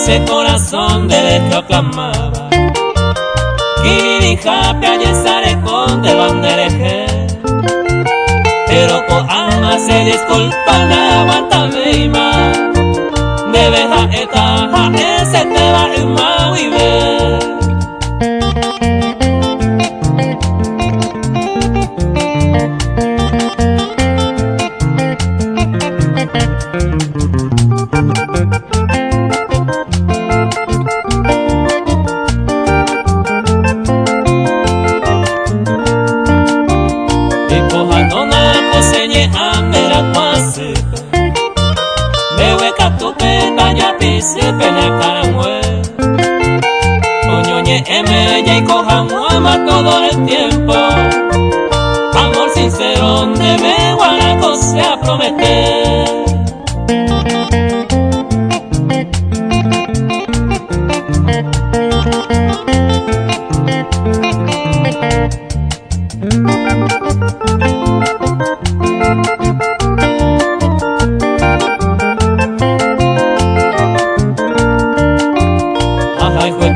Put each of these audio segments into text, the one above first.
ese corazón derecho clamaba. Kini happy ayesare con de bandereje. Pero ko ama se disculpa la aguanta veima. Debeja etaja ese te va en mawibe. Se pena caramue Oñoñe eme y cojan ama todo el tiempo. Amor sincero debe guanaco se a prometer.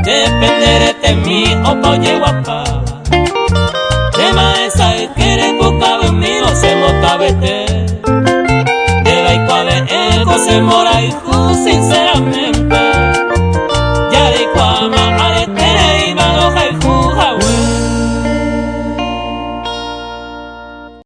Depender de mí o oye guapa. Tema esa es que eres buscado en mí o se motavete. De la igual eco se mora y sinceramente.